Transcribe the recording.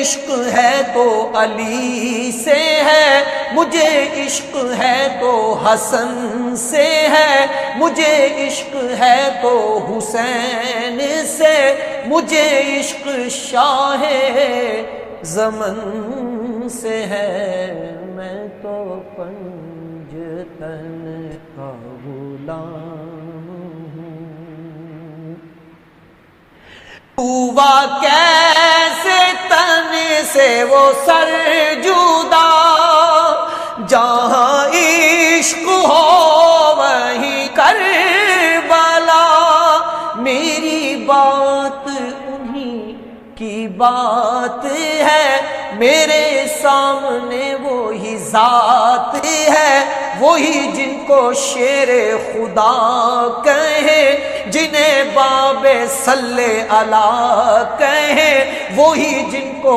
عشق ہے تو علی سے ہے، مجھے عشق ہے تو حسن سے ہے، مجھے عشق ہے تو حسین سے، مجھے عشق شاہ زمن سے ہے، میں تو پنجتن کا غلام ہوں۔ ہوا کیسے تن سے وہ سر جدا، جہاں عشق ہو وہیں کربلا، میری بات انہی کی بات ہے، میرے سامنے وہی ذات ہے، وہی جن کو شیر خدا کہیں، جنہیں باب صلی اللہ کہیں، وہی جن کو